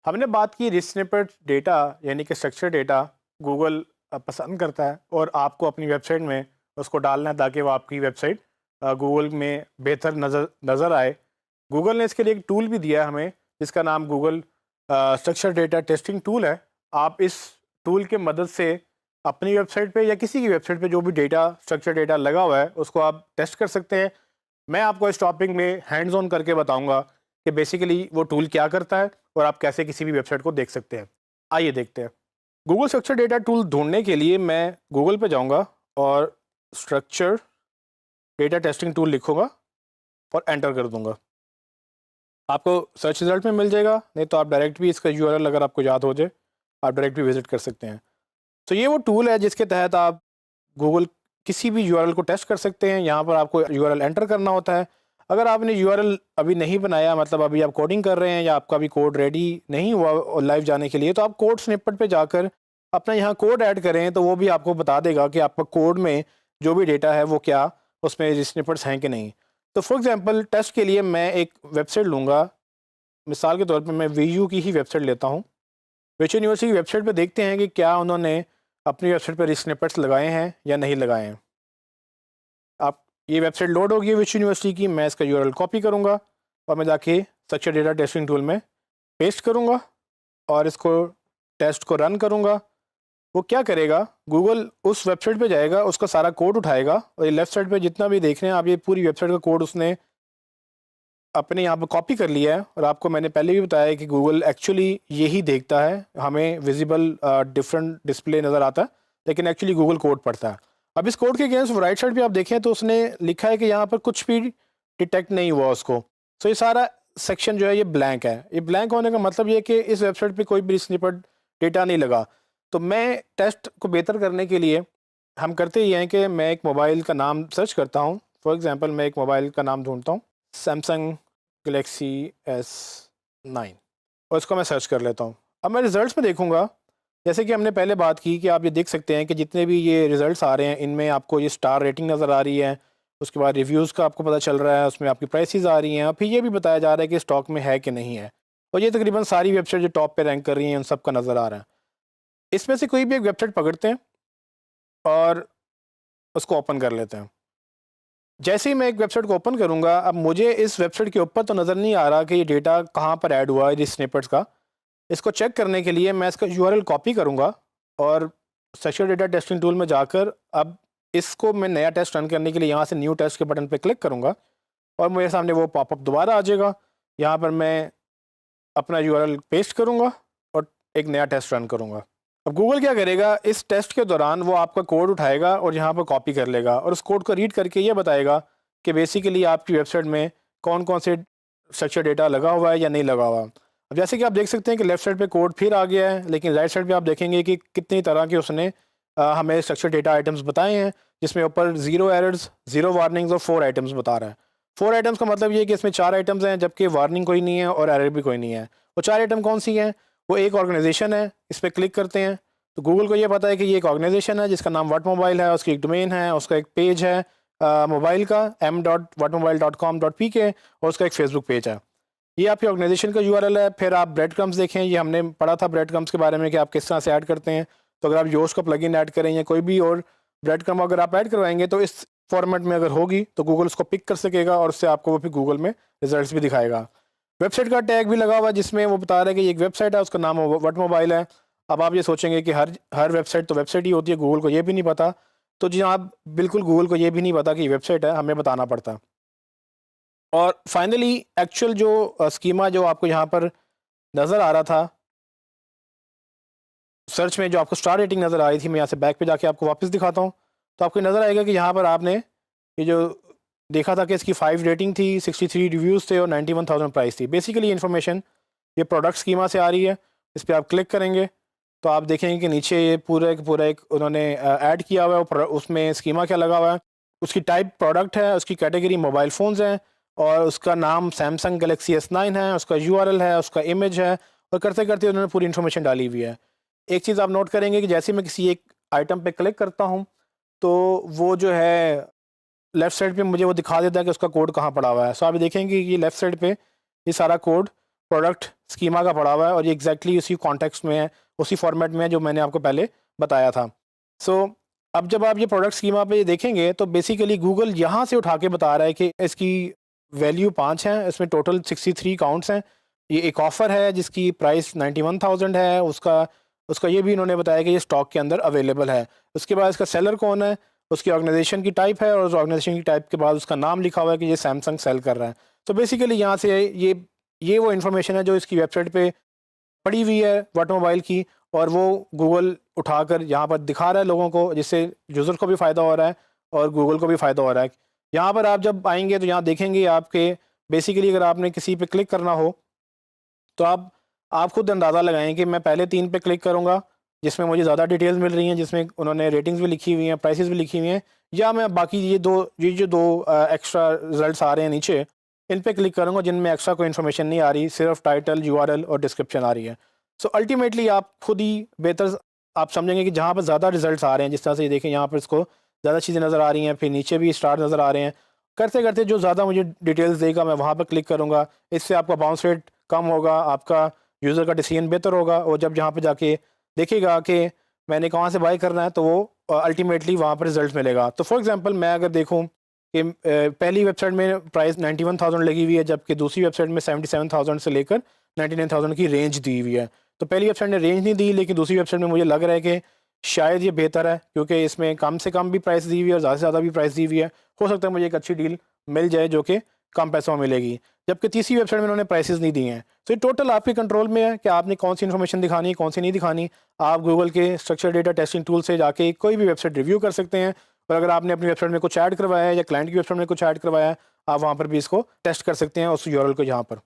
हमने बात की रिच स्निपेट डेटा यानी कि स्ट्रक्चर डेटा गूगल पसंद करता है और आपको अपनी वेबसाइट में उसको डालना है ताकि वो आपकी वेबसाइट गूगल में बेहतर नज़र नज़र आए। गूगल ने इसके लिए एक टूल भी दिया है हमें जिसका नाम Google structure data testing tool है। आप इस टूल के मदद से अपनी वेबसाइट पे या किसी की वेबसाइट पे जो भी डेटा स्ट्रक्चर डेटा लगा हुआ है उसको आप टेस्ट कर सकते हैं। मैं आपको इस टॉपिक में हैंड्स ऑन करके बताऊंगा कि बेसिकली वो टूल क्या करता है और आप कैसे किसी भी वेबसाइट को देख सकते हैं। आइए देखते हैं। गूगल स्ट्रक्चर डेटा टूल ढूंढने के लिए मैं गूगल पे जाऊंगा और स्ट्रक्चर डेटा टेस्टिंग टूल लिखूंगा और एंटर कर दूंगा। आपको सर्च रिजल्ट में मिल जाएगा, नहीं तो आप डायरेक्ट भी इसका यूआरएल अगर आपको याद हो जाए आप डायरेक्ट भी विजिट कर सकते हैं। तो ये वो टूल है जिसके तहत आप गूगल किसी भी यूआरएल को टेस्ट कर सकते हैं। यहाँ पर आपको यूआरएल एंटर करना होता है। अगर आपने यूआरएल अभी नहीं बनाया, मतलब अभी आप कोडिंग कर रहे हैं या आपका भी कोड रेडी नहीं हुआ लाइव जाने के लिए, तो आप कोड स्निपेट पे जाकर अपना यहाँ कोड ऐड करें तो वो भी आपको बता देगा कि आपका कोड में जो भी डेटा है वो क्या उसमें स्निपेट्स हैं कि नहीं। तो फॉर एग्जांपल टेस्ट के लिए मैं एक वेबसाइट लूँगा। मिसाल के तौर पे मैं वीयू की ही वेबसाइट लेता हूँ। विच यूनिवर्सिटी की वेबसाइट पे देखते हैं कि क्या उन्होंने अपनी वेबसाइट पर स्निपेट्स लगाए हैं या नहीं लगाए हैं। आप ये वेबसाइट लोड होगी विच यूनिवर्सिटी की, मैं इसका यूआरएल कॉपी करूँगा और मैं जाके स्ट्रक्चर डेटा टेस्टिंग टूल में पेस्ट करूँगा और इसको टेस्ट को रन करूँगा। वो क्या करेगा, गूगल उस वेबसाइट पे जाएगा, उसका सारा कोड उठाएगा और ये लेफ्ट साइड पे जितना भी देख रहे हैं आप, ये पूरी वेबसाइट का कोड उसने अपने यहाँ पर कॉपी कर लिया है। और आपको मैंने पहले भी बताया कि गूगल एक्चुअली यही देखता है, हमें विजिबल डिफरेंट डिस्प्ले नज़र आता है लेकिन एक्चुअली गूगल कोड पढ़ता है। अब इस कोड के अगेंस्ट राइट साइड पे आप देखें तो उसने लिखा है कि यहाँ पर कुछ भी डिटेक्ट नहीं हुआ उसको। तो ये सारा सेक्शन जो है ये ब्लैंक है। ये ब्लैंक होने का मतलब ये है कि इस वेबसाइट पे कोई भी स्निपेट डेटा नहीं लगा। तो मैं टेस्ट को बेहतर करने के लिए हम करते ही हैं कि मैं एक मोबाइल का नाम सर्च करता हूँ। फॉर एग्जांपल मैं एक मोबाइल का नाम ढूंढता हूँ, सैमसंग गलेक्सी S9, और इसको मैं सर्च कर लेता हूँ। अब मैं रिज़ल्ट्स में देखूँगा, जैसे कि हमने पहले बात की कि आप ये देख सकते हैं कि जितने भी ये रिज़ल्ट्स आ रहे हैं इनमें आपको ये स्टार रेटिंग नज़र आ रही है, उसके बाद रिव्यूज़ का आपको पता चल रहा है, उसमें आपकी प्राइसेस आ रही हैं और फिर ये भी बताया जा रहा है कि स्टॉक में है कि नहीं है। और ये तकरीबन सारी वेबसाइट जो टॉप पे रैंक कर रही हैं उन सब का नज़र आ रहा है। इसमें से कोई भी एक वेबसाइट पकड़ते हैं और उसको ओपन कर लेते हैं। जैसे ही मैं एक वेबसाइट को ओपन करूँगा, अब मुझे इस वेबसाइट के ऊपर तो नज़र नहीं आ रहा कि ये डेटा कहाँ पर ऐड हुआ है इस स्निपेट्स का। इसको चेक करने के लिए मैं इसका यूआरएल कॉपी करूँगा और स्ट्रक्चर डेटा टेस्टिंग टूल में जाकर अब इसको मैं नया टेस्ट रन करने के लिए यहाँ से न्यू टेस्ट के बटन पे क्लिक करूँगा और मेरे सामने वो पॉपअप दोबारा आ जाएगा। यहाँ पर मैं अपना यूआरएल पेस्ट करूँगा और एक नया टेस्ट रन करूँगा। अब गूगल क्या करेगा, इस टेस्ट के दौरान वो आपका कोड उठाएगा और यहाँ पर कॉपी कर लेगा और उस कोड को रीड करके ये बताएगा कि बेसिकली आपकी वेबसाइट में कौन कौन से स्ट्रक्चर डेटा लगा हुआ है या नहीं लगा हुआ। अब जैसे कि आप देख सकते हैं कि लेफ्ट साइड पे कोड फिर आ गया है, लेकिन राइट साइड पे आप देखेंगे कि कितनी तरह के उसने हमें स्ट्रक्चर डेटा आइटम्स बताए हैं, जिसमें ऊपर 0 एरर्स, 0 वार्निंग्स और 4 आइटम्स बता रहा है। 4 आइटम्स का मतलब ये है कि इसमें 4 आइटम्स हैं जबकि वार्निंग कोई नहीं है और एरर भी कोई नहीं है। वो 4 आइटम कौन सी हैं? वो एक ऑर्गेनाइजेशन है, इस पर क्लिक करते हैं तो गूगल को ये पता है कि ये एक ऑर्गेनाइजेशन है जिसका नाम वट मोबाइल है, उसकी एक डोमेन है, उसका एक पेज है मोबाइल का m.whatmobile.com.pk और उसका एक फेसबुक पेज है। ये आपकी ऑर्गेनाइजेशन का यूआरएल है। फिर आप ब्रेड क्रम्स देखें, ये हमने पढ़ा था ब्रेड क्रम्स के बारे में कि आप किस तरह से ऐड करते हैं। तो अगर आप योस्ट का प्लगइन ऐड करें या कोई भी और ब्रेड क्रम अगर आप ऐड करवाएंगे तो इस फॉर्मेट में अगर होगी तो गूगल उसको पिक कर सकेगा और उससे आपको वो फिर गूगल में रिजल्ट्स भी दिखाएगा। वेबसाइट का टैग भी लगा हुआ है जिसमें वो बता रहा है कि ये एक वेबसाइट है, उसका नाम वट मोबाइल है। अब आप ये सोचेंगे कि हर वेबसाइट तो वेबसाइट ही होती है, गूगल को ये भी नहीं पता। तो जी हाँ, बिल्कुल गूगल को ये भी नहीं पता कि ये वेबसाइट है, हमें बताना पड़ता है। और फाइनली एक्चुअल जो स्कीमा जो आपको यहाँ पर नज़र आ रहा था सर्च में, जो आपको स्टार रेटिंग नज़र आ रही थी, मैं यहाँ से बैक पे जाके आपको वापस दिखाता हूँ तो आपको नज़र आएगा कि यहाँ पर आपने ये जो देखा था कि इसकी 5 रेटिंग थी, 63 रिव्यूज़ थे और 91,000 प्राइस थी। बेसिकली इन्फॉर्मेशन ये प्रोडक्ट स्कीमा से आ रही है। इस पर आप क्लिक करेंगे तो आप देखेंगे कि नीचे ये पूरा एक उन्होंने ऐड किया हुआ है। उसमें स्कीमा क्या लगा हुआ है, उसकी टाइप प्रोडक्ट है, उसकी कैटेगरी मोबाइल फ़ोन्स हैं और उसका नाम सैमसंग गलेक्सी S9 है, उसका यूआरएल है, उसका इमेज है और करते करते उन्होंने पूरी इन्फॉर्मेशन डाली हुई है। एक चीज़ आप नोट करेंगे कि जैसे मैं किसी एक आइटम पे क्लिक करता हूँ तो वो जो है लेफ़्ट साइड पे मुझे वो दिखा देता है कि उसका कोड कहाँ पड़ा हुआ है। सो आप देखेंगे कि लेफ़्ट साइड पे ये सारा कोड प्रोडक्ट स्कीमा का पड़ा हुआ है और ये एग्जैक्टली उसी कॉन्टेक्स्ट में है, उसी फॉर्मेट में है जो मैंने आपको पहले बताया था। सो अब जब आप ये प्रोडक्ट स्कीमा पे देखेंगे तो बेसिकली गूगल यहाँ से उठा के बता रहा है कि इसकी वैल्यू 5 है, इसमें टोटल 63 काउंट्स हैं। ये एक ऑफ़र है जिसकी प्राइस 91,000 है, उसका उसका ये भी इन्होंने बताया कि ये स्टॉक के अंदर अवेलेबल है। उसके बाद इसका सेलर कौन है, उसकी ऑर्गेनाइजेशन की टाइप है और उस ऑर्गेनाइजेशन की टाइप के बाद उसका नाम लिखा हुआ है कि ये सैमसंग सेल कर रहा है। तो बेसिकली यहाँ से ये वो इन्फॉर्मेशन है जो इसकी वेबसाइट पे पड़ी हुई है वट मोबाइल की, और वो गूगल उठाकर यहाँ पर दिखा रहा है लोगों को, जिससे यूज़र को भी फ़ायदा हो रहा है और गूगल को भी फ़ायदा हो रहा है। यहाँ पर आप जब आएंगे तो यहाँ देखेंगे आपके बेसिकली अगर आपने किसी पे क्लिक करना हो तो आप खुद अंदाज़ा लगाएं कि मैं पहले 3 पे क्लिक करूँगा जिसमें मुझे ज़्यादा डिटेल्स मिल रही हैं, जिसमें उन्होंने रेटिंग्स भी लिखी हुई हैं, प्राइसेस भी लिखी हुई हैं, या मैं बाकी ये जो दो एक्स्ट्रा रिजल्ट्स आ रहे हैं नीचे, इन पे क्लिक करूँगा जिनमें एक्स्ट्रा कोई इन्फॉर्मेशन नहीं आ रही, सिर्फ टाइटल, यूआरएल और डिस्क्रिप्शन आ रही है। सो अल्टीमेटली आप खुद ही बेहतर आप समझेंगे कि जहाँ पर ज़्यादा रिजल्ट्स आ रहे हैं, जिस तरह से ये देखें यहाँ पर इसको ज़्यादा चीज़ें नज़र आ रही हैं, फिर नीचे भी स्टार नज़र आ रहे हैं, करते करते जो ज़्यादा मुझे डिटेल्स देगा मैं वहाँ पर क्लिक करूँगा। इससे आपका बाउंस रेट कम होगा, आपका यूज़र का डिसीजन बेहतर होगा, और जब जहाँ पे जाके देखेगा कि मैंने कहाँ से बाय करना है तो वो अल्टीमेटली वहाँ पर रिजल्ट मिलेगा। तो फॉर एग्जांपल मैं अगर देखूँ कि पहली वेबसाइट में प्राइस 91,000 लगी हुई है, जबकि दूसरी वेबसाइट में 77,000 से लेकर 99,000 की रेंज दी हुई है। तो पहली वेबसाइट ने रेंज नहीं दी, लेकिन दूसरी वेबसाइट में मुझे लग रहा है कि शायद ये बेहतर है, क्योंकि इसमें कम से कम भी प्राइस दी हुई है और ज़्यादा से ज़्यादा भी प्राइस दी हुई है। हो सकता है मुझे एक अच्छी डील मिल जाए जो कि कम पैसों में मिलेगी, जबकि तीसरी वेबसाइट में उन्होंने प्राइसेस नहीं दिए हैं। तो ये टोटल आपके कंट्रोल में है कि आपने कौन सी इन्फॉर्मेशन दिखानी है, कौन सी नहीं दिखानी। आप गूगल के स्ट्रक्चर डेटा टेस्टिंग टूल से जाके कोई भी वेबसाइट रिव्यू कर सकते हैं, और अगर आपने अपनी वेबसाइट में कुछ ऐड करवाया है या क्लाइंट की वेबसाइट में कुछ ऐड करवाया है, आप वहाँ पर भी इसको टेस्ट कर सकते हैं उस यूआरएल को। यहाँ पर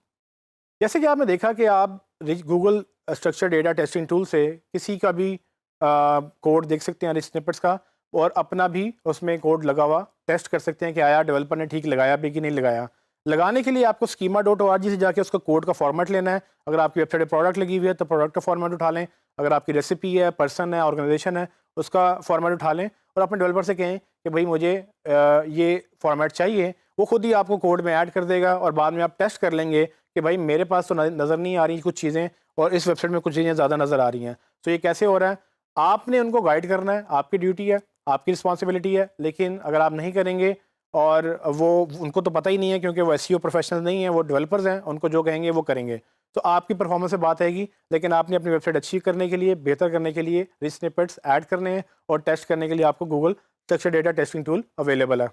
जैसे कि आपने देखा कि आप Google structure data testing tool से किसी का भी कोड देख सकते हैं रिच स्निपेट्स का, और अपना भी उसमें कोड लगा हुआ टेस्ट कर सकते हैं कि आया डेवलपर ने ठीक लगाया भी कि नहीं लगाया। लगाने के लिए आपको schema.org से जाके उसका कोड का फॉर्मेट लेना है। अगर आपकी वेबसाइट पे प्रोडक्ट लगी हुई है तो प्रोडक्ट का फॉर्मेट उठा लें, अगर आपकी रेसिपी है, पर्सन है, ऑर्गेनाइजेशन है, उसका फॉर्मेट उठा लें और अपने डेवलपर से कहें कि भाई मुझे ये फॉर्मेट चाहिए। वो खुद ही आपको कोड में ऐड कर देगा और बाद में आप टेस्ट कर लेंगे कि भाई मेरे पास तो नज़र नहीं आ रही कुछ चीज़ें और इस वेबसाइट में कुछ चीज़ें ज़्यादा नज़र आ रही हैं। तो ये कैसे हो रहा है? आपने उनको गाइड करना है, आपकी ड्यूटी है, आपकी रिस्पॉन्सिबिलिटी है। लेकिन अगर आप नहीं करेंगे और वो उनको तो पता ही नहीं है, क्योंकि वो एसईओ प्रोफेशनल नहीं है, वो डेवलपर्स हैं, उनको जो कहेंगे वो करेंगे, तो आपकी परफॉर्मेंस से बात आएगी। लेकिन आपने अपनी वेबसाइट अच्छी करने के लिए, बेहतर करने के लिए रिच स्निपेट्स ऐड करने हैं और टेस्ट करने के लिए आपको Google structure data testing tool available है।